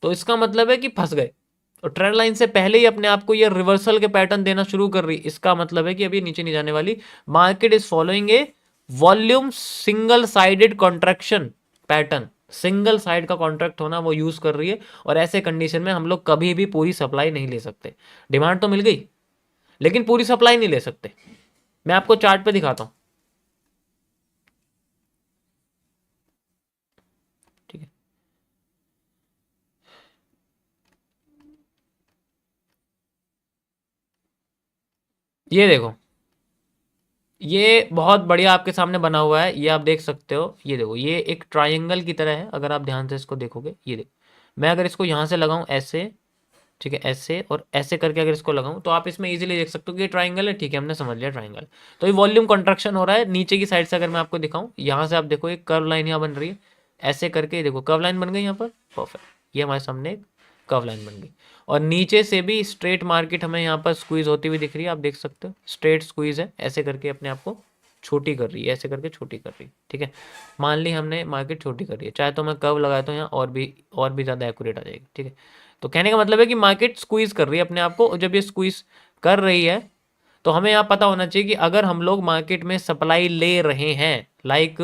तो इसका मतलब है कि फंस गए, और ट्रेंड लाइन से पहले ही अपने आप को ये रिवर्सल के पैटर्न देना शुरू कर रही, इसका मतलब है कि अभी नीचे नहीं जाने वाली। Market is following A volume single sided contraction pattern, single side का कॉन्ट्रैक्ट होना वो यूज कर रही है, और ऐसे कंडीशन में हम लोग कभी भी पूरी सप्लाई नहीं ले सकते। डिमांड तो मिल गई लेकिन पूरी सप्लाई नहीं ले सकते। मैं आपको चार्ट पे दिखाता हूं, ठीक है। ये देखो, ये बहुत बढ़िया आपके सामने बना हुआ है, ये आप देख सकते हो। ये देखो, ये एक ट्रायंगल की तरह है, अगर आप ध्यान से इसको देखोगे। ये देखो, मैं अगर इसको यहाँ से लगाऊं ऐसे, ठीक है, ऐसे और ऐसे करके अगर इसको लगाऊं तो आप इसमें इजीली देख सकते हो कि ये ट्रायंगल है। ठीक है, हमने समझ लिया ट्रायंगल। तो ये वॉल्यूम कंट्रक्शन हो रहा है नीचे की साइड से। अगर मैं आपको दिखाऊं, यहाँ से आप देखो एक कर्व लाइन यहाँ बन रही है, ऐसे करके देखो कर्व लाइन बन गई यहाँ पर, परफेक्ट। ये हमारे सामने एक कर्व लाइन बन गई, और नीचे से भी स्ट्रेट मार्केट हमें यहाँ पर स्क्वीज होती हुई दिख रही है, आप देख सकते हो स्ट्रेट स्क्वीज है, ऐसे करके अपने आप को छोटी कर रही है, ऐसे करके छोटी कर रही है। ठीक है, मान ली हमने मार्केट छोटी कर रही है, चाहे तो मैं कर्व लगाता हूँ यहाँ, और भी ज़्यादा एक्यूरेट आ जाएगी। ठीक है, तो कहने का मतलब है कि मार्केट स्क्वीज कर रही है अपने आप को, और जब ये स्क्वीज कर रही है तो हमें यहाँ पता होना चाहिए कि अगर हम लोग मार्केट में सप्लाई ले रहे हैं, लाइक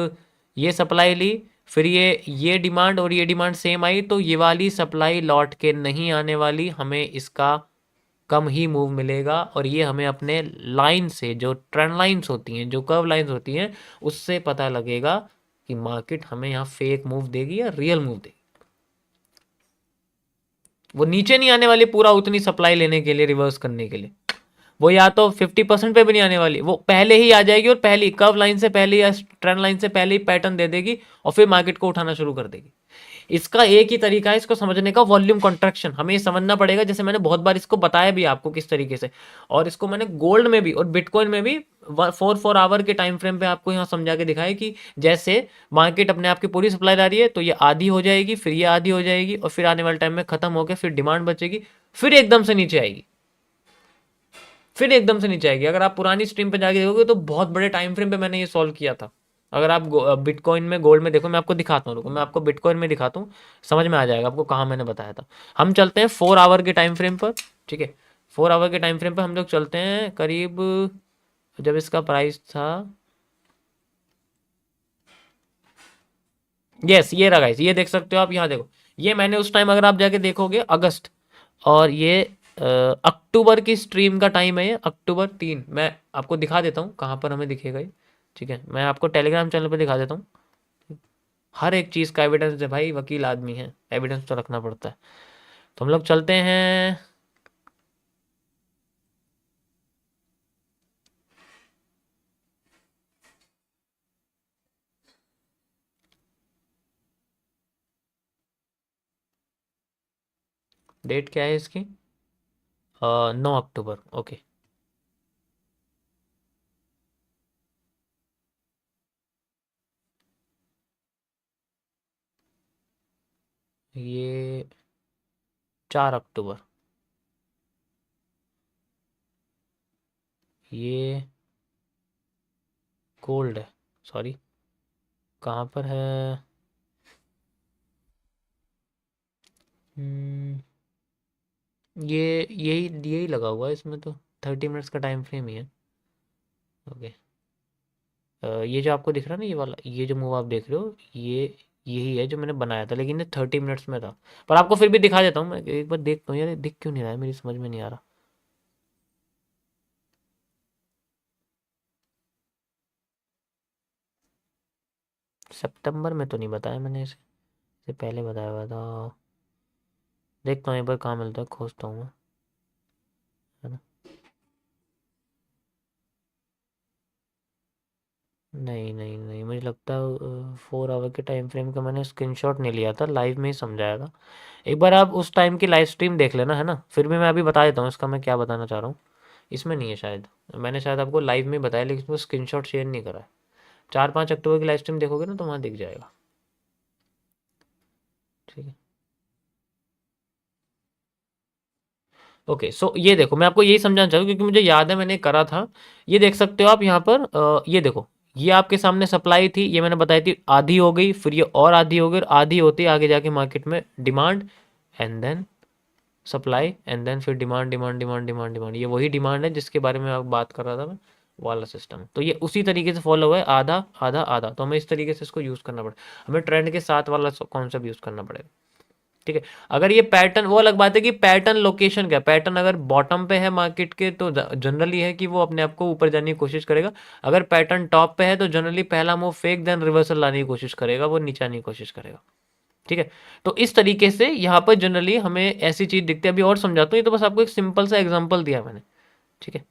ये सप्लाई ली, फिर ये डिमांड और ये डिमांड सेम आई, तो ये वाली सप्लाई लौट के नहीं आने वाली, हमें इसका कम ही मूव मिलेगा। और ये हमें अपने लाइन से, जो ट्रेंड लाइंस होती हैं, जो कर्व लाइंस होती हैं, उससे पता लगेगा कि मार्केट हमें यहाँ फेक मूव देगी या रियल मूव देगी। वो नीचे नहीं आने वाली पूरा उतनी सप्लाई लेने के लिए, रिवर्स करने के लिए। वो या तो 50% पे भी नहीं आने वाली, वो पहले ही आ जाएगी और पहली कर्व लाइन से पहले या ट्रेंड लाइन से पहले ही पैटर्न दे देगी, और फिर मार्केट को उठाना शुरू कर देगी। इसका एक ही तरीका है इसको समझने का, वॉल्यूम कॉन्ट्रैक्शन। हमें ये समझना पड़ेगा, जैसे मैंने बहुत बार इसको बताया भी आपको किस तरीके से, और इसको मैंने गोल्ड में भी और बिटकॉइन में भी 4 आवर के टाइम फ्रेम पे आपको यहाँ समझा के दिखाया कि जैसे मार्केट अपने आप की पूरी सप्लाई ला रही है, तो ये आधी हो जाएगी, फिर ये आधी हो जाएगी, और फिर आने वाले टाइम में खत्म होकर फिर डिमांड बचेगी, फिर एकदम से नीचे आएगी, फिर एकदम से नीचे आएगी। अगर आप पुरानी स्ट्रीम पे जाके देखोगे तो बहुत बड़े टाइम फ्रेम पे मैंने ये सॉल्व किया था। अगर आप बिटकॉइन में, गोल्ड में देखो, मैं आपको दिखाता हूँ, रुको मैं आपको बिटकॉइन में दिखाता हूँ, समझ में आ जाएगा आपको कहाँ मैंने बताया था। हम चलते हैं 4 आवर के टाइम फ्रेम पर, ठीक है। 4 आवर के टाइम फ्रेम पर हम लोग चलते हैं करीब, जब इसका प्राइस था, यस ये रहा गाइस, ये देख सकते हो आप, यहाँ देखो, ये मैंने उस टाइम, अगर आप जाके देखोगे अगस्त, और ये अक्टूबर की स्ट्रीम का टाइम है, ये अक्टूबर 3, मैं आपको दिखा देता हूँ कहाँ पर हमें दिखेगा ये। ठीक है, मैं आपको टेलीग्राम चैनल पर दिखा देता हूँ, हर एक चीज़ का एविडेंस है भाई, वकील आदमी है, एविडेंस तो रखना पड़ता है। तो हम लोग चलते हैं, डेट क्या है इसकी, 9 अक्टूबर, ओके। ये 4 अक्टूबर, ये गोल्ड है, सॉरी कहाँ पर है, हम्म, ये यही लगा हुआ है इसमें तो, 30 मिनट्स का टाइम फ्रेम ही है, ओके। ये जो आपको दिख रहा है ना, ये वाला, ये जो मूव आप देख रहे हो, ये यही है जो मैंने बनाया था, लेकिन ये 30 मिनट्स में था। पर आपको फिर भी दिखा देता हूँ, मैं एक बार देखता हूँ यार, ये दिख क्यों नहीं रहा है, मेरी समझ में नहीं आ रहा। सितंबर में तो नहीं बताया मैंने इसे, इससे पहले बताया हुआ था। देखता हूँ एक बार कहाँ मिलता है, खोजता हूँ मैं, है ना। नहीं नहीं नहीं, मुझे लगता है 4 आवर के टाइम फ्रेम का मैंने स्क्रीनशॉट नहीं लिया था, लाइव में ही समझाया था। एक बार आप उस टाइम की लाइव स्ट्रीम देख लेना, है ना। फिर भी मैं अभी बता देता हूँ इसका मैं क्या बताना चाह रहा हूँ। इसमें नहीं है शायद, मैंने शायद आपको लाइव में बताया, लेकिन उसमें स्क्रीनशॉट शेयर नहीं करा है। 4-5 अक्टूबर की लाइव स्ट्रीम देखोगे ना तो वहाँ दिख जाएगा, ठीक है। ओके, सो ये देखो, मैं आपको यही समझाना चाहूँ क्योंकि मुझे याद है मैंने करा था। ये देख सकते हो आप यहाँ पर, ये देखो, ये आपके सामने सप्लाई थी, ये मैंने बताई थी, आधी हो गई, फिर ये और आधी हो गई, और आधी होती आगे जाके मार्केट में demand and then supply and then फिर demand demand demand demand demand, ये वही डिमांड है जिसके बारे में आप बात कर रहा था मैं, वाला सिस्टम। तो ये उसी तरीके से फॉलो हुआ है, आधा आधा आधा। तो हमें इस तरीके से इसको यूज़ करना पड़ेगा, हमें ट्रेंड के साथ वाला कॉन्सेप्ट यूज़ करना पड़ेगा। ठीक है, अगर ये पैटर्न, वो अलग बात है कि पैटर्न लोकेशन क्या, पैटर्न अगर बॉटम पे है मार्केट के तो जनरली है कि वो अपने आप को ऊपर जाने की कोशिश करेगा। अगर पैटर्न टॉप पे है तो जनरली पहला मूव फेक देन रिवर्सल लाने की कोशिश करेगा, वो नीचे आने की कोशिश करेगा। ठीक है, तो इस तरीके से यहाँ पर जनरली हमें ऐसी चीज दिखती है। अभी और समझाता हूँ, ये तो बस आपको एक सिंपल सा एग्जांपल दिया मैंने। ठीक है,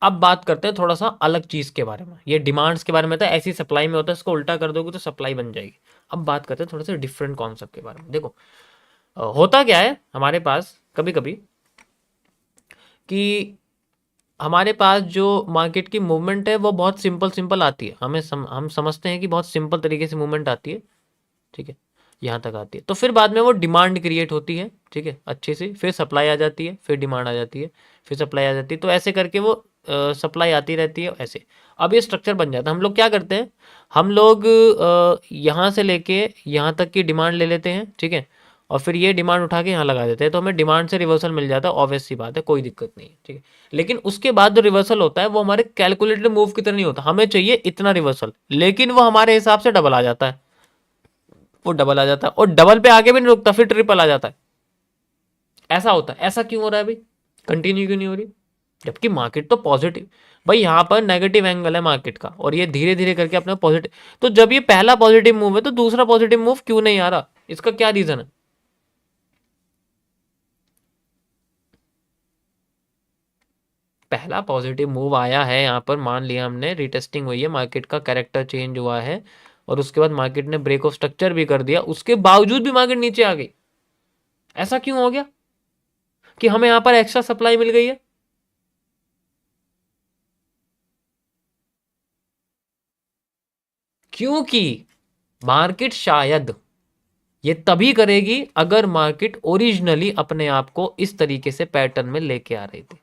अब बात करते हैं थोड़ा सा अलग चीज के बारे में। ये डिमांड्स के बारे में था, ऐसी सप्लाई में होता है, इसको उल्टा कर दोगे तो सप्लाई बन जाएगी। अब बात करते हैं थोड़ा सा डिफरेंट कॉन्सेप्ट के बारे में। देखो होता क्या है हमारे पास कभी कभी कि हमारे पास जो मार्केट की मूवमेंट है वो बहुत सिंपल सिंपल आती है, हम समझते हैं कि बहुत सिंपल तरीके से मूवमेंट आती है। ठीक है, यहाँ तक आती है, तो फिर बाद में वो डिमांड क्रिएट होती है। ठीक है, अच्छे से, फिर सप्लाई आ जाती है, फिर डिमांड आ जाती है, फिर सप्लाई आ जाती है, तो ऐसे करके वो सप्लाई आती रहती है ऐसे। अब ये स्ट्रक्चर बन जाता है। हम लोग क्या करते हैं, हम लोग यहाँ से लेके यहाँ तक की डिमांड ले लेते हैं। ठीक है, और फिर ये डिमांड उठा के यहाँ लगा देते हैं, तो हमें डिमांड से रिवर्सल मिल जाता है, ऑब्वियस सी बात है, कोई दिक्कत नहीं है। ठीक है, लेकिन उसके बाद जो रिवर्सल होता है वो हमारे कैलकुलेटेड मूव की तरह नहीं होता। हमें चाहिए इतना रिवर्सल, लेकिन वो हमारे हिसाब से डबल आ जाता है, वो डबल आ जाता है, और डबल पे आगे भी नहीं रुकता, फिर ट्रिपल आ जाता है। ऐसा होता है। ऐसा क्यों हो रहा है भाई, कंटिन्यू क्यों नहीं हो रही, जबकि मार्केट तो पॉजिटिव। भाई यहाँ पर नेगेटिव एंगल है मार्केट का, और ये धीरे धीरे करके अपना पॉजिटिव, तो जब ये पहला पॉजिटिव मूव है तो दूसरा पॉजिटिव मूव क्यों नहीं आ रहा, इसका क्या रीजन है। पहला पॉजिटिव मूव आया है यहाँ पर, मान लिया हमने, रिटेस्टिंग हुई है, मार्केट का कैरेक्टर चेंज हुआ है, और उसके बाद मार्केट ने ब्रेक ऑफ स्ट्रक्चर भी कर दिया, उसके बावजूद भी मार्केट नीचे आ गई। ऐसा क्यों हो गया कि हमें यहां पर एक्स्ट्रा सप्लाई मिल गई है। क्योंकि मार्केट शायद ये तभी करेगी अगर मार्केट ओरिजिनली अपने आप को इस तरीके से पैटर्न में लेके आ रही थी,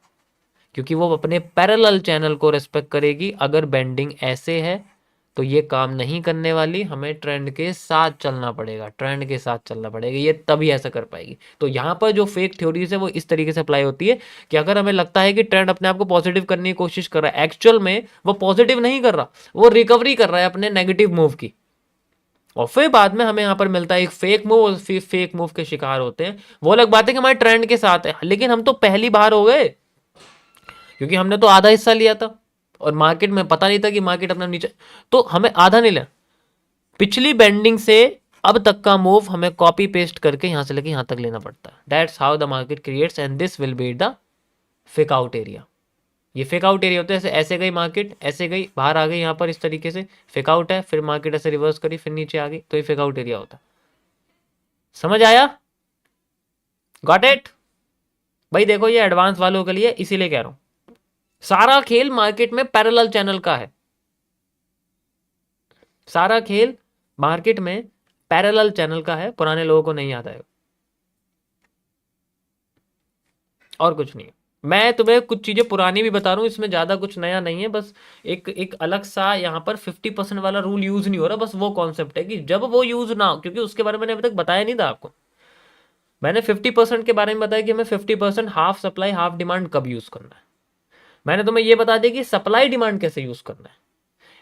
क्योंकि वो अपने पैरेलल चैनल को रिस्पेक्ट करेगी। अगर बेंडिंग ऐसे है तो ये काम नहीं करने वाली, हमें ट्रेंड के साथ चलना पड़ेगा, ट्रेंड के साथ चलना पड़ेगा, ये तभी ऐसा कर पाएगी। तो यहाँ पर जो फेक थ्योरीज है वो इस तरीके से अप्लाई होती है कि अगर हमें लगता है कि ट्रेंड अपने आप को पॉजिटिव करने की कोशिश कर रहा है, एक्चुअल में वो पॉजिटिव नहीं कर रहा, वो रिकवरी कर रहा है अपने नेगेटिव मूव की, और फिर बाद में हमें यहाँ पर मिलता है एक फेक मूव, और फिर फेक मूव के शिकार होते हैं। वो अलग बात है कि हमारे ट्रेंड के साथ है, लेकिन हम तो पहली बार हो गए, क्योंकि हमने तो आधा हिस्सा लिया था और मार्केट में पता नहीं था कि मार्केट अपना नीचे, तो हमें आधा नहीं लिया। पिछली बेंडिंग से अब तक का मूव हमें कॉपी पेस्ट करके यहां से लेके यहां तक लेना पड़ता है। That's how the market creates, and this will be the fake out area. ये फेक आउट एरिया होता है, ऐसे ऐसे गई मार्केट, ऐसे गई बाहर आ गई, यहाँ पर इस तरीके से फेक आउट है, फिर मार्केट ऐसे रिवर्स करी, फिर नीचे आ गई, तो ये फेक आउट एरिया होता है। समझ आया, गॉट इट। भाई देखो ये एडवांस वालों के लिए इसीलिए कह रहा हूं, सारा खेल मार्केट में पैरेलल चैनल का है, सारा खेल मार्केट में पैरेलल चैनल का है, पुराने लोगों को नहीं आता है, और कुछ नहीं। मैं तुम्हें कुछ चीजें पुरानी भी बता रहा हूं, इसमें ज्यादा कुछ नया नहीं है, बस एक एक अलग सा यहाँ पर 50% वाला रूल यूज नहीं हो रहा, बस वो कॉन्सेप्ट है कि जब वो यूज ना हो, क्योंकि उसके बारे में मैंने अभी तक बताया नहीं था आपको। मैंने 50% के बारे में बताया कि हमें 50% हाफ सप्लाई हाफ डिमांड कब यूज करना है। मैंने तुम्हें ये बता दिया कि सप्लाई डिमांड कैसे यूज करना है।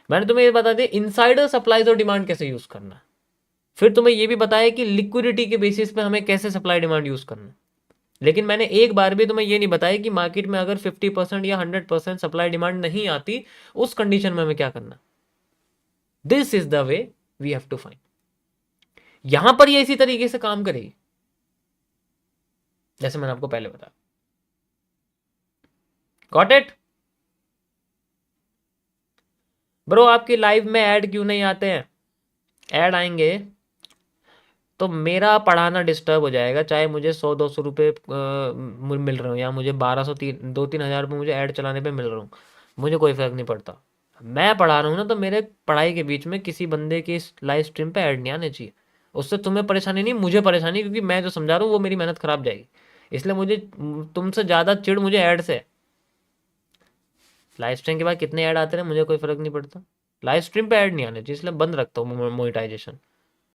मैंने तुम्हें ये बता दिया इनसाइडर सप्लाईज और डिमांड कैसे यूज करना है। फिर तुम्हें ये भी बताया कि लिक्विडिटी के बेसिस पे हमें कैसे सप्लाई डिमांड यूज करना है। लेकिन मैंने एक बार भी तुम्हें ये नहीं बताया कि मार्केट में अगर 50% या 100% सप्लाई डिमांड नहीं आती, उस कंडीशन में हमें क्या करना। This is the way we have to find. यहां पर ये इसी तरीके से काम करेगी जैसे मैंने आपको पहले बताया। Got it bro. आपकी लाइव में ऐड क्यों नहीं आते हैं, ऐड आएंगे तो मेरा पढ़ाना डिस्टर्ब हो जाएगा, चाहे मुझे 100-200 रुपये मिल रहे हो, या मुझे 1200 2-3 हज़ार रुपये मुझे ऐड चलाने पे मिल रहा हूँ, मुझे कोई फ़र्क नहीं पड़ता। मैं पढ़ा रहा हूँ ना, तो मेरे पढ़ाई के बीच में किसी बंदे की इस लाइव स्ट्रीम पे ऐड नहीं आने चाहिए। उससे तुम्हें परेशानी नहीं, मुझे परेशानी, क्योंकि मैं जो समझा रहा हूँ वो मेरी मेहनत खराब जाएगी। इसलिए मुझे तुमसे ज़्यादा चिढ़ मुझे ऐड से है। लाइव स्ट्रीम के बाद कितने ऐड आते रहे मुझे कोई फ़र्क नहीं पड़ता, लाइव स्ट्रीम पे ऐड नहीं आने चाहिए, इसलिए बंद रखता हूँ मोनेटाइजेशन।